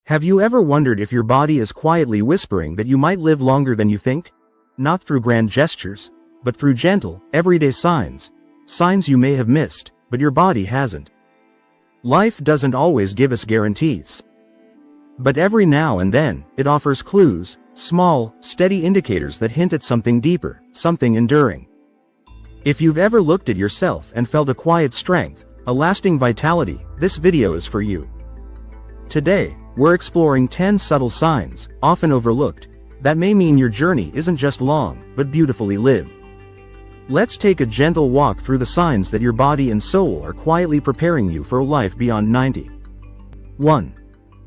Have you ever wondered if your body is quietly whispering that you might live longer than you think? Not through grand gestures, but through gentle, everyday signs. Signs you may have missed, but your body hasn't. Life doesn't always give us guarantees. But every now and then, it offers clues, small, steady indicators that hint at something deeper, something enduring. If you've ever looked at yourself and felt a quiet strength, a lasting vitality, this video is for you. Today, we're exploring 10 subtle signs, often overlooked, that may mean your journey isn't just long, but beautifully lived. Let's take a gentle walk through the signs that your body and soul are quietly preparing you for a life beyond 90. 1.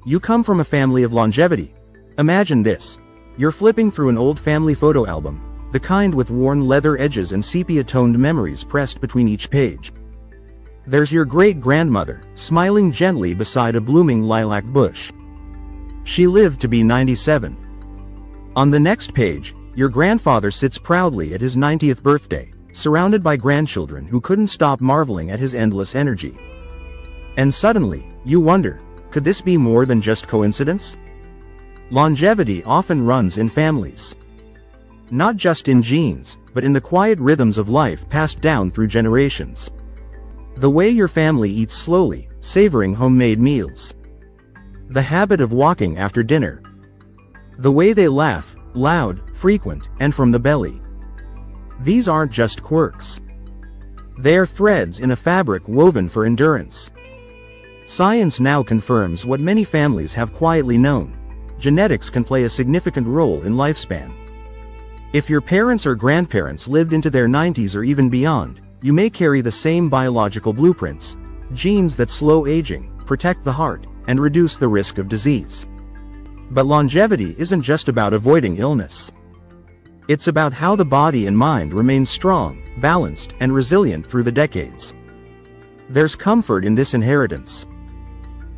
You come from a family of longevity. Imagine this. You're flipping through an old family photo album, the kind with worn leather edges and sepia-toned memories pressed between each page. There's your great-grandmother, smiling gently beside a blooming lilac bush. She lived to be 97. On the next page, your grandfather sits proudly at his 90th birthday, surrounded by grandchildren who couldn't stop marveling at his endless energy. And suddenly, you wonder, could this be more than just coincidence? Longevity often runs in families. Not just in genes, but in the quiet rhythms of life passed down through generations. The way your family eats slowly, savoring homemade meals. The habit of walking after dinner. The way they laugh, loud, frequent, and from the belly. These aren't just quirks. They are threads in a fabric woven for endurance. Science now confirms what many families have quietly known. Genetics can play a significant role in lifespan. If your parents or grandparents lived into their 90s or even beyond, you may carry the same biological blueprints, genes that slow aging, protect the heart, and reduce the risk of disease. But longevity isn't just about avoiding illness. It's about how the body and mind remain strong, balanced, and resilient through the decades. There's comfort in this inheritance.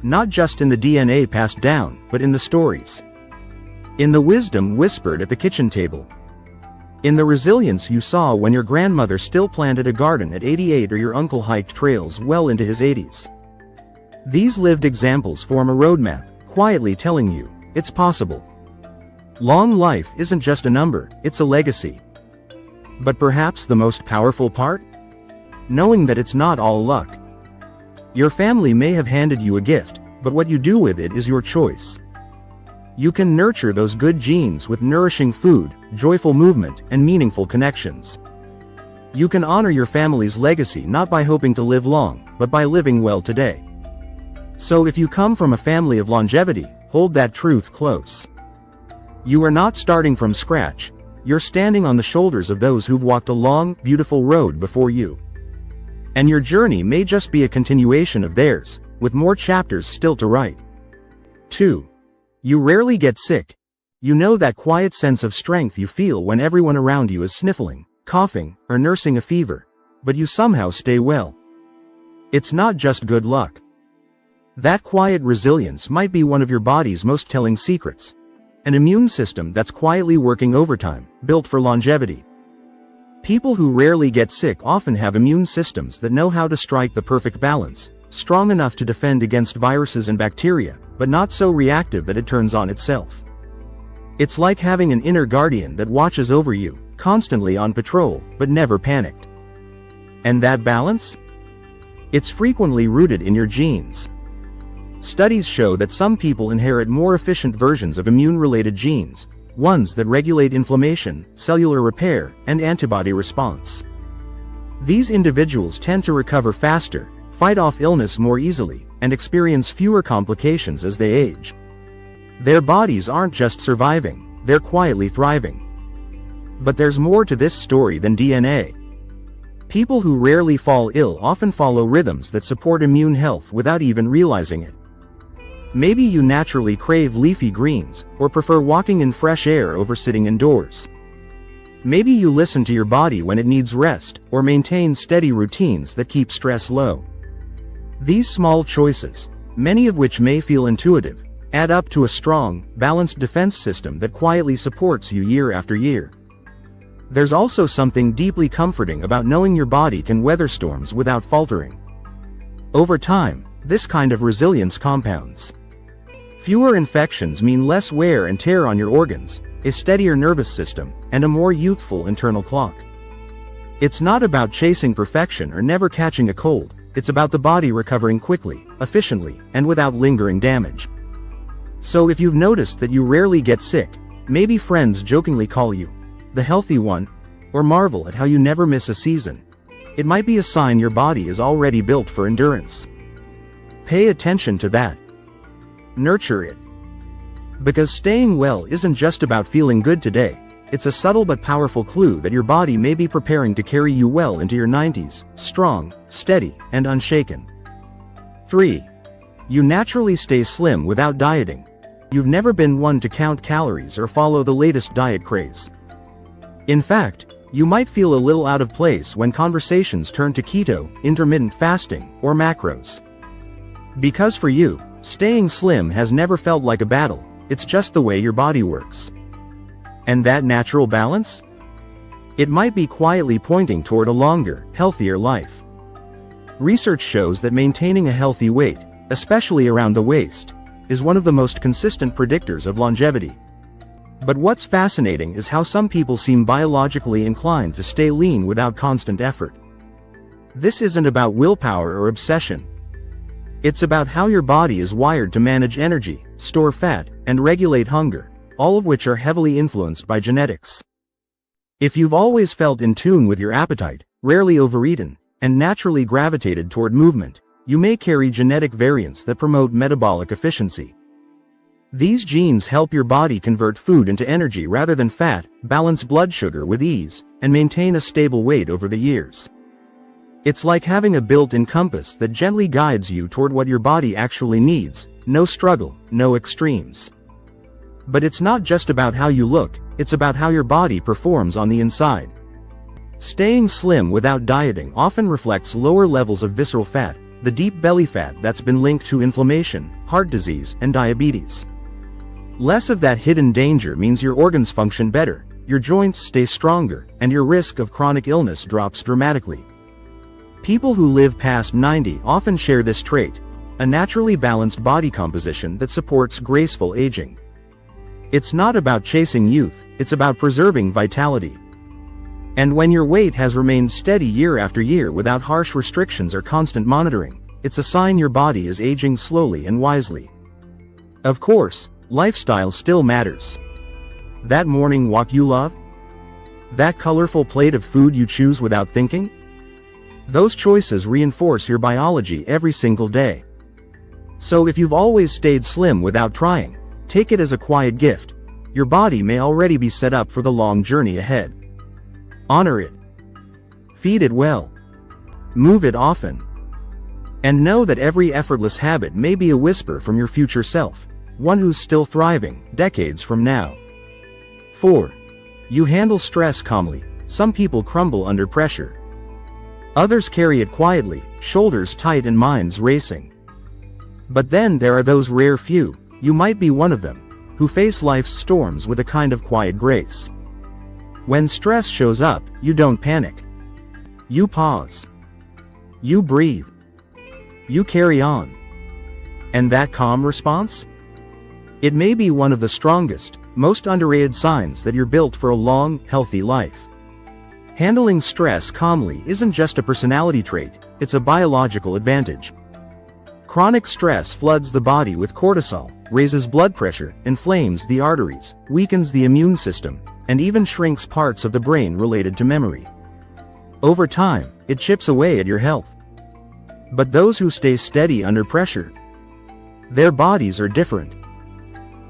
Not just in the DNA passed down, but in the stories. In the wisdom whispered at the kitchen table. In the resilience you saw when your grandmother still planted a garden at 88 or your uncle hiked trails well into his 80s. These lived examples form a roadmap, quietly telling you, it's possible. Long life isn't just a number, it's a legacy. But perhaps the most powerful part? Knowing that it's not all luck. Your family may have handed you a gift, but what you do with it is your choice. You can nurture those good genes with nourishing food, joyful movement, and meaningful connections. You can honor your family's legacy not by hoping to live long, but by living well today. So if you come from a family of longevity, hold that truth close. You are not starting from scratch. You're standing on the shoulders of those who've walked a long, beautiful road before you. And your journey may just be a continuation of theirs, with more chapters still to write. 2. You rarely get sick. You know that quiet sense of strength you feel when everyone around you is sniffling, coughing, or nursing a fever, but you somehow stay well. It's not just good luck. That quiet resilience might be one of your body's most telling secrets. An immune system that's quietly working overtime, built for longevity. People who rarely get sick often have immune systems that know how to strike the perfect balance, strong enough to defend against viruses and bacteria, but not so reactive that it turns on itself. It's like having an inner guardian that watches over you, constantly on patrol, but never panicked. And that balance? It's frequently rooted in your genes. Studies show that some people inherit more efficient versions of immune-related genes, ones that regulate inflammation, cellular repair, and antibody response. These individuals tend to recover faster, fight off illness more easily, and experience fewer complications as they age. Their bodies aren't just surviving, they're quietly thriving. But there's more to this story than DNA. People who rarely fall ill often follow rhythms that support immune health without even realizing it. Maybe you naturally crave leafy greens, or prefer walking in fresh air over sitting indoors. Maybe you listen to your body when it needs rest, or maintain steady routines that keep stress low. These small choices, many of which may feel intuitive, add up to a strong, balanced defense system that quietly supports you year after year. There's also something deeply comforting about knowing your body can weather storms without faltering. Over time, this kind of resilience compounds. Fewer infections mean less wear and tear on your organs, a steadier nervous system, and a more youthful internal clock. It's not about chasing perfection or never catching a cold, it's about the body recovering quickly, efficiently, and without lingering damage. So if you've noticed that you rarely get sick, maybe friends jokingly call you the healthy one, or marvel at how you never miss a season, it might be a sign your body is already built for endurance. Pay attention to that. Nurture it. Because staying well isn't just about feeling good today, it's a subtle but powerful clue that your body may be preparing to carry you well into your 90s, strong, steady, and unshaken. 3. You naturally stay slim without dieting. You've never been one to count calories or follow the latest diet craze. In fact, you might feel a little out of place when conversations turn to keto, intermittent fasting, or macros. Because for you, staying slim has never felt like a battle, it's just the way your body works. And that natural balance? It might be quietly pointing toward a longer, healthier life. Research shows that maintaining a healthy weight, especially around the waist, is one of the most consistent predictors of longevity. But what's fascinating is how some people seem biologically inclined to stay lean without constant effort. This isn't about willpower or obsession. It's about how your body is wired to manage energy, store fat, and regulate hunger, all of which are heavily influenced by genetics. If you've always felt in tune with your appetite, rarely overeaten, and naturally gravitated toward movement, you may carry genetic variants that promote metabolic efficiency. These genes help your body convert food into energy rather than fat, balance blood sugar with ease, and maintain a stable weight over the years. It's like having a built-in compass that gently guides you toward what your body actually needs, no struggle, no extremes. But it's not just about how you look, it's about how your body performs on the inside. Staying slim without dieting often reflects lower levels of visceral fat, the deep belly fat that's been linked to inflammation, heart disease, and diabetes. Less of that hidden danger means your organs function better, your joints stay stronger, and your risk of chronic illness drops dramatically. People who live past 90 often share this trait, a naturally balanced body composition that supports graceful aging. It's not about chasing youth, it's about preserving vitality. And when your weight has remained steady year after year without harsh restrictions or constant monitoring, it's a sign your body is aging slowly and wisely. Of course, lifestyle still matters. That morning walk you love? That colorful plate of food you choose without thinking? Those choices reinforce your biology every single day. So if you've always stayed slim without trying, take it as a quiet gift. Your body may already be set up for the long journey ahead. Honor it. Feed it well. Move it often. And know that every effortless habit may be a whisper from your future self, one who's still thriving, decades from now. 4. You handle stress calmly. Some people crumble under pressure. Others carry it quietly, shoulders tight and minds racing. But then there are those rare few, you might be one of them, who face life's storms with a kind of quiet grace. When stress shows up, you don't panic. You pause. You breathe. You carry on. And that calm response? It may be one of the strongest, most underrated signs that you're built for a long, healthy life. Handling stress calmly isn't just a personality trait, it's a biological advantage. Chronic stress floods the body with cortisol, raises blood pressure, inflames the arteries, weakens the immune system, and even shrinks parts of the brain related to memory. Over time, it chips away at your health. But those who stay steady under pressure, their bodies are different.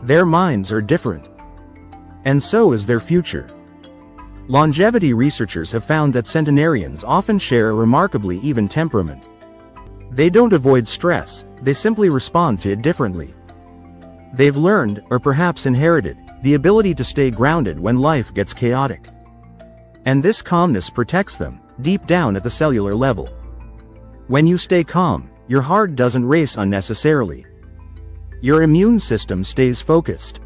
Their minds are different. And so is their future. Longevity researchers have found that centenarians often share a remarkably even temperament. They don't avoid stress, they simply respond to it differently. They've learned, or perhaps inherited, the ability to stay grounded when life gets chaotic. And this calmness protects them, deep down at the cellular level. When you stay calm, your heart doesn't race unnecessarily. Your immune system stays focused.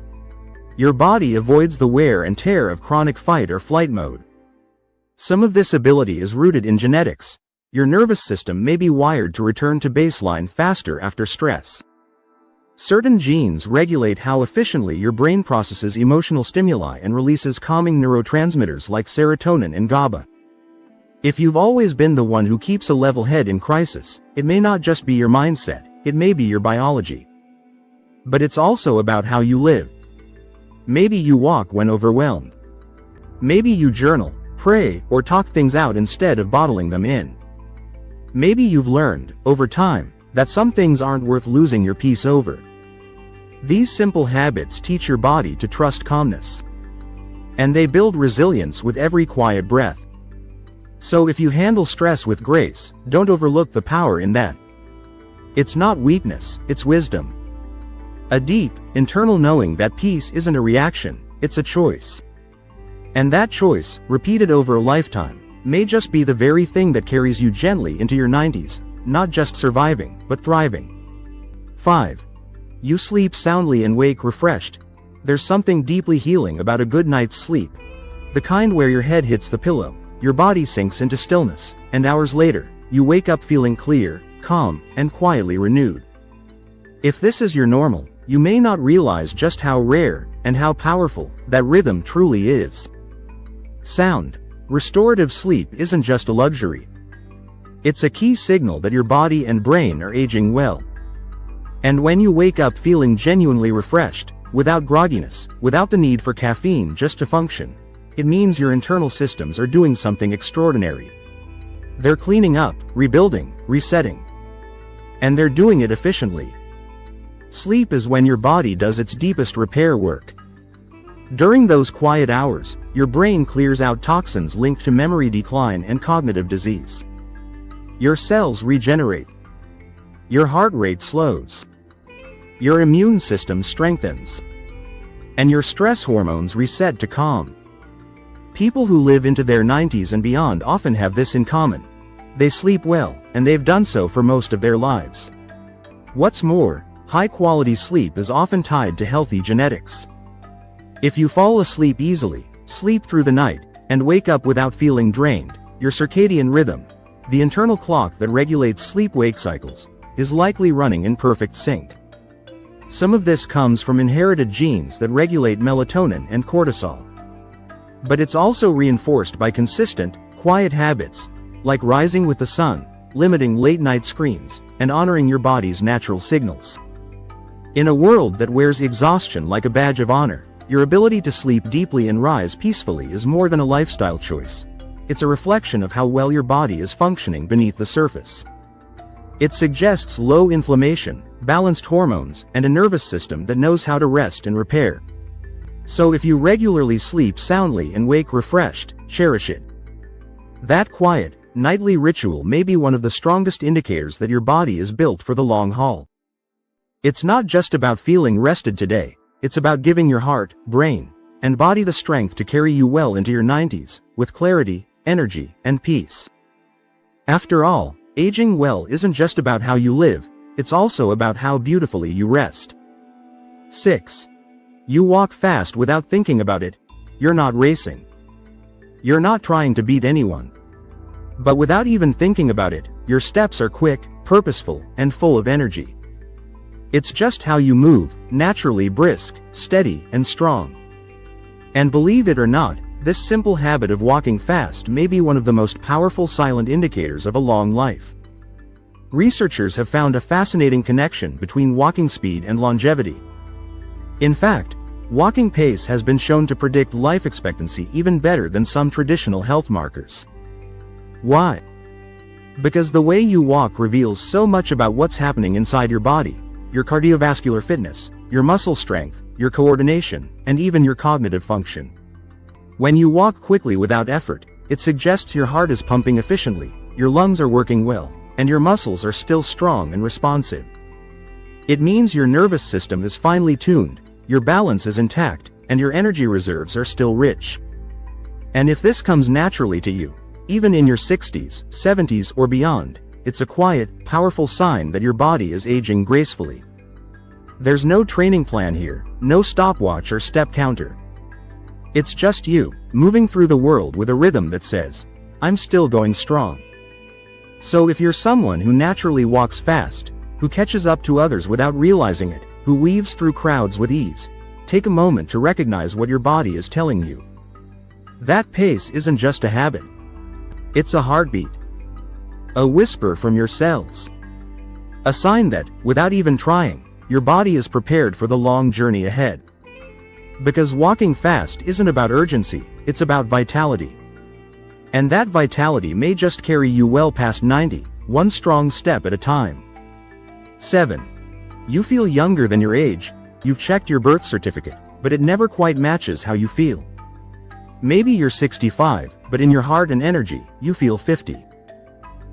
Your body avoids the wear and tear of chronic fight or flight mode. Some of this ability is rooted in genetics. Your nervous system may be wired to return to baseline faster after stress. Certain genes regulate how efficiently your brain processes emotional stimuli and releases calming neurotransmitters like serotonin and GABA. If you've always been the one who keeps a level head in crisis, it may not just be your mindset, it may be your biology. But it's also about how you live. Maybe you walk when overwhelmed. Maybe you journal, pray, or talk things out instead of bottling them in. Maybe you've learned, over time, that some things aren't worth losing your peace over. These simple habits teach your body to trust calmness. And they build resilience with every quiet breath. So if you handle stress with grace, don't overlook the power in that. It's not weakness, it's wisdom. A deep, internal knowing that peace isn't a reaction, it's a choice. And that choice, repeated over a lifetime, may just be the very thing that carries you gently into your 90s, not just surviving, but thriving. 5. You sleep soundly and wake refreshed. There's something deeply healing about a good night's sleep. The kind where your head hits the pillow, your body sinks into stillness, and hours later, you wake up feeling clear, calm, and quietly renewed. If this is your normal, you may not realize just how rare and how powerful that rhythm truly is. Sound, restorative sleep isn't just a luxury. It's a key signal that your body and brain are aging well. And when you wake up feeling genuinely refreshed, without grogginess, without the need for caffeine just to function, it means your internal systems are doing something extraordinary. They're cleaning up, rebuilding, resetting. And they're doing it efficiently. Sleep is when your body does its deepest repair work. During those quiet hours, your brain clears out toxins linked to memory decline and cognitive disease. Your cells regenerate. Your heart rate slows. Your immune system strengthens. And your stress hormones reset to calm. People who live into their 90s and beyond often have this in common. They sleep well, and they've done so for most of their lives. What's more, high-quality sleep is often tied to healthy genetics. If you fall asleep easily, sleep through the night, and wake up without feeling drained, your circadian rhythm, the internal clock that regulates sleep-wake cycles, is likely running in perfect sync. Some of this comes from inherited genes that regulate melatonin and cortisol. But it's also reinforced by consistent, quiet habits, like rising with the sun, limiting late-night screens, and honoring your body's natural signals. In a world that wears exhaustion like a badge of honor, your ability to sleep deeply and rise peacefully is more than a lifestyle choice. It's a reflection of how well your body is functioning beneath the surface. It suggests low inflammation, balanced hormones, and a nervous system that knows how to rest and repair. So if you regularly sleep soundly and wake refreshed, cherish it. That quiet, nightly ritual may be one of the strongest indicators that your body is built for the long haul. It's not just about feeling rested today, it's about giving your heart, brain, and body the strength to carry you well into your 90s, with clarity, energy, and peace. After all, aging well isn't just about how you live, it's also about how beautifully you rest. 6. You walk fast without thinking about it. You're not racing. You're not trying to beat anyone. But without even thinking about it, your steps are quick, purposeful, and full of energy. It's just how you move, naturally brisk, steady, and strong. And believe it or not, this simple habit of walking fast may be one of the most powerful silent indicators of a long life. Researchers have found a fascinating connection between walking speed and longevity. In fact, walking pace has been shown to predict life expectancy even better than some traditional health markers. Why? Because the way you walk reveals so much about what's happening inside your body, your cardiovascular fitness, your muscle strength, your coordination, and even your cognitive function. When you walk quickly without effort, it suggests your heart is pumping efficiently, your lungs are working well, and your muscles are still strong and responsive. It means your nervous system is finely tuned, your balance is intact, and your energy reserves are still rich. And if this comes naturally to you, even in your 60s, 70s, or beyond, it's a quiet, powerful sign that your body is aging gracefully. There's no training plan here, no stopwatch or step counter. It's just you, moving through the world with a rhythm that says, I'm still going strong. So if you're someone who naturally walks fast, who catches up to others without realizing it, who weaves through crowds with ease. Take a moment to recognize what your body is telling you. That pace isn't just a habit. It's a heartbeat. A whisper from your cells. A sign that, without even trying, your body is prepared for the long journey ahead. Because walking fast isn't about urgency, it's about vitality. And that vitality may just carry you well past 90, one strong step at a time. 7. You feel younger than your age. You've checked your birth certificate, but it never quite matches how you feel. Maybe you're 65, but in your heart and energy, you feel 50.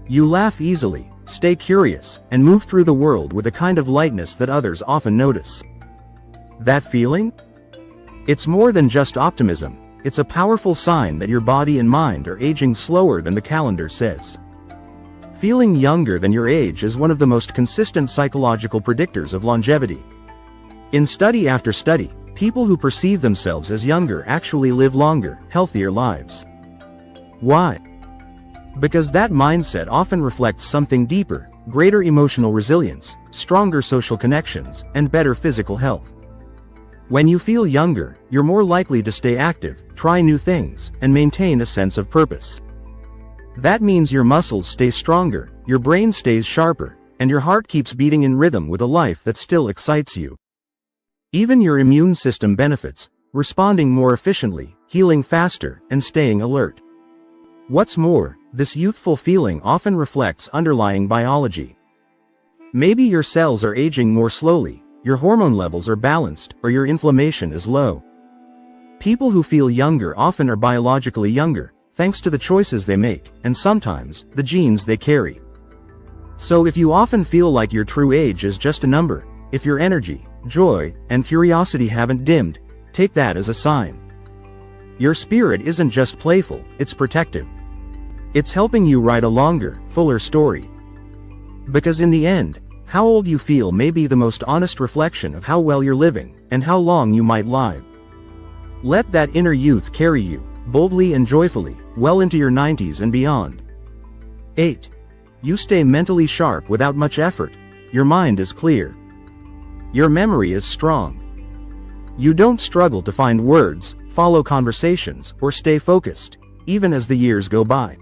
You laugh easily, stay curious, and move through the world with a kind of lightness that others often notice. That feeling? It's more than just optimism. It's a powerful sign that your body and mind are aging slower than the calendar says. Feeling younger than your age is one of the most consistent psychological predictors of longevity. In study after study, people who perceive themselves as younger actually live longer, healthier lives. Why? Because that mindset often reflects something deeper: greater emotional resilience, stronger social connections, and better physical health. When you feel younger, you're more likely to stay active, try new things, and maintain a sense of purpose. That means your muscles stay stronger, your brain stays sharper, and your heart keeps beating in rhythm with a life that still excites you. Even your immune system benefits, responding more efficiently, healing faster, and staying alert. What's more, this youthful feeling often reflects underlying biology. Maybe your cells are aging more slowly, your hormone levels are balanced, or your inflammation is low. People who feel younger often are biologically younger, thanks to the choices they make, and sometimes, the genes they carry. So if you often feel like your true age is just a number, if your energy, joy, and curiosity haven't dimmed, take that as a sign. Your spirit isn't just playful, it's protective. It's helping you write a longer, fuller story. Because in the end, how old you feel may be the most honest reflection of how well you're living, and how long you might live. Let that inner youth carry you, boldly and joyfully, well into your 90s and beyond. 8. You stay mentally sharp without much effort. Your mind is clear. Your memory is strong. You don't struggle to find words, follow conversations, or stay focused, even as the years go by.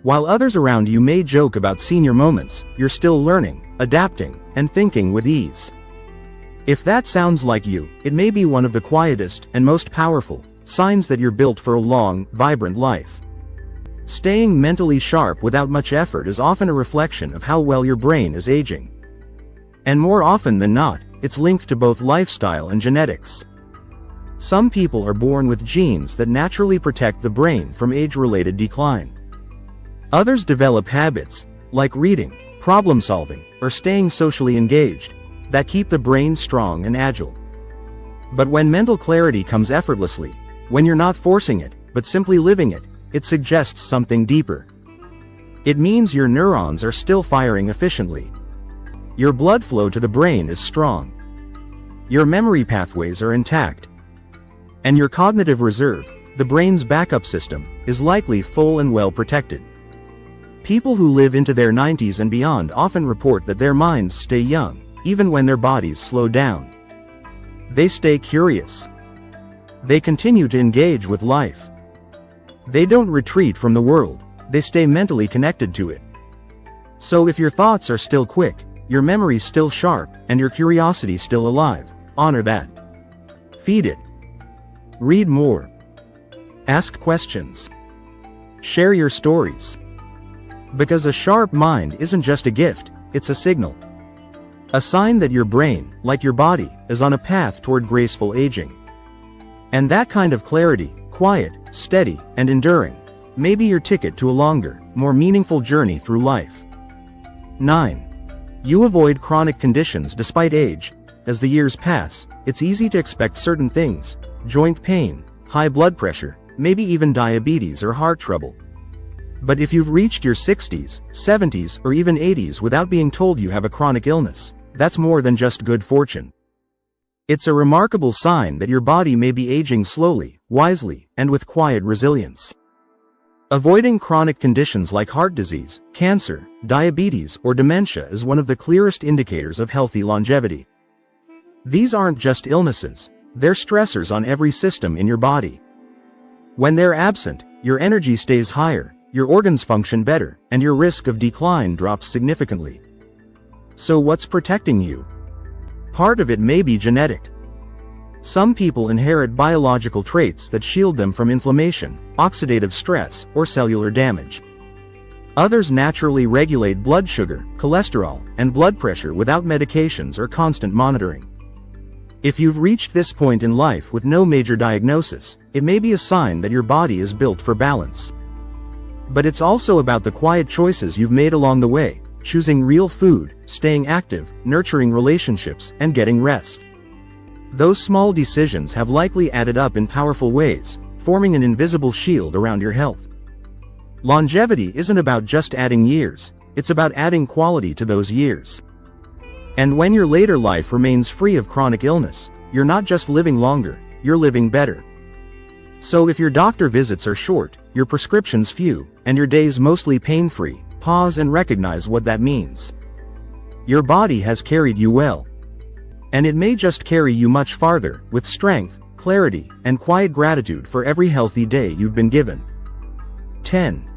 While others around you may joke about senior moments, you're still learning, adapting, and thinking with ease. If that sounds like you, it may be one of the quietest and most powerful signs that you're built for a long, vibrant life. Staying mentally sharp without much effort is often a reflection of how well your brain is aging. And more often than not, it's linked to both lifestyle and genetics. Some people are born with genes that naturally protect the brain from age-related decline. Others develop habits, like reading, problem-solving, or staying socially engaged, that keep the brain strong and agile. But when mental clarity comes effortlessly, when you're not forcing it, but simply living it, it suggests something deeper. It means your neurons are still firing efficiently. Your blood flow to the brain is strong. Your memory pathways are intact. And your cognitive reserve, the brain's backup system, is likely full and well protected. People who live into their 90s and beyond often report that their minds stay young, even when their bodies slow down. They stay curious. They continue to engage with life. They don't retreat from the world, they stay mentally connected to it. So if your thoughts are still quick, your memory still sharp, and your curiosity still alive, honor that. Feed it. Read more. Ask questions. Share your stories. Because a sharp mind isn't just a gift, it's a signal. A sign that your brain, like your body, is on a path toward graceful aging. And that kind of clarity, quiet, steady, and enduring, may be your ticket to a longer, more meaningful journey through life. 9. You avoid chronic conditions despite age. As the years pass, it's easy to expect certain things: joint pain, high blood pressure, maybe even diabetes or heart trouble. But if you've reached your 60s, 70s, or even 80s without being told you have a chronic illness, that's more than just good fortune. It's a remarkable sign that your body may be aging slowly, wisely, and with quiet resilience. Avoiding chronic conditions like heart disease, cancer, diabetes, or dementia is one of the clearest indicators of healthy longevity. These aren't just illnesses, they're stressors on every system in your body. When they're absent, your energy stays higher, your organs function better, and your risk of decline drops significantly. So what's protecting you? Part of it may be genetic. Some people inherit biological traits that shield them from inflammation, oxidative stress, or cellular damage. Others naturally regulate blood sugar, cholesterol, and blood pressure without medications or constant monitoring. If you've reached this point in life with no major diagnosis, it may be a sign that your body is built for balance. But it's also about the quiet choices you've made along the way, choosing real food, staying active, nurturing relationships, and getting rest. Those small decisions have likely added up in powerful ways, forming an invisible shield around your health. Longevity isn't about just adding years, it's about adding quality to those years. And when your later life remains free of chronic illness, you're not just living longer, you're living better. So if your doctor visits are short, your prescriptions few, and your days mostly pain-free, pause and recognize what that means. Your body has carried you well. And it may just carry you much farther, with strength, clarity, and quiet gratitude for every healthy day you've been given. 10.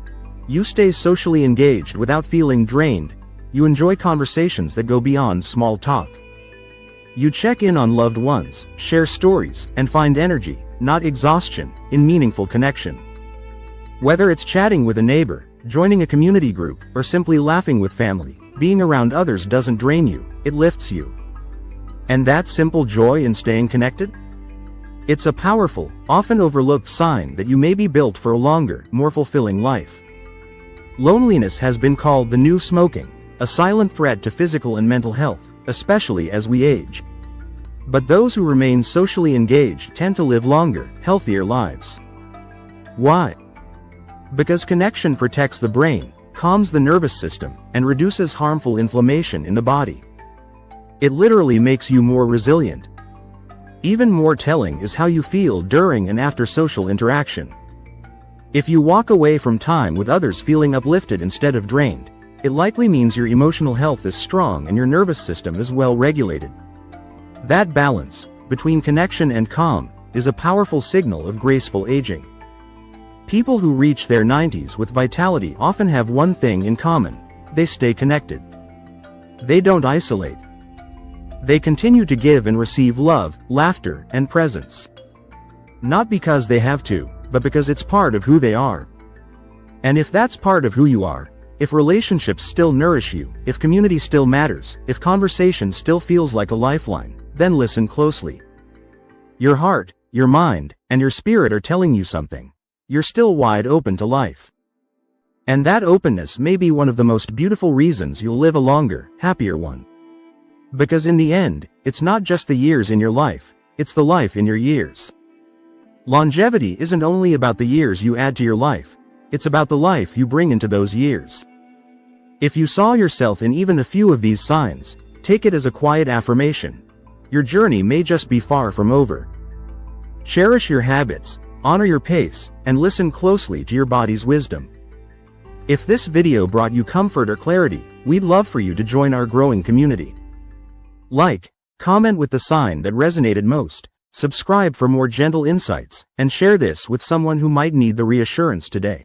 You stay socially engaged without feeling drained. You enjoy conversations that go beyond small talk. You check in on loved ones, share stories, and find energy, not exhaustion, in meaningful connection. Whether it's chatting with a neighbor, joining a community group, or simply laughing with family, being around others doesn't drain you, it lifts you. And that simple joy in staying connected? It's a powerful, often overlooked sign that you may be built for a longer, more fulfilling life. Loneliness has been called the new smoking, a silent threat to physical and mental health, especially as we age. But those who remain socially engaged tend to live longer, healthier lives. Why? Because connection protects the brain, calms the nervous system, and reduces harmful inflammation in the body. It literally makes you more resilient. Even more telling is how you feel during and after social interaction. If you walk away from time with others feeling uplifted instead of drained, it likely means your emotional health is strong and your nervous system is well regulated. That balance, between connection and calm, is a powerful signal of graceful aging. People who reach their 90s with vitality often have one thing in common: they stay connected. They don't isolate. They continue to give and receive love, laughter, and presence. Not because they have to, but because it's part of who they are. And if that's part of who you are, if relationships still nourish you, if community still matters, if conversation still feels like a lifeline, then listen closely. Your heart, your mind, and your spirit are telling you something. You're still wide open to life. And that openness may be one of the most beautiful reasons you'll live a longer, happier one. Because in the end, it's not just the years in your life, it's the life in your years. Longevity isn't only about the years you add to your life, it's about the life you bring into those years. If you saw yourself in even a few of these signs, take it as a quiet affirmation. Your journey may just be far from over. Cherish your habits, honor your pace, and listen closely to your body's wisdom. If this video brought you comfort or clarity, we'd love for you to join our growing community. Like, comment with the sign that resonated most, subscribe for more gentle insights, and share this with someone who might need the reassurance today.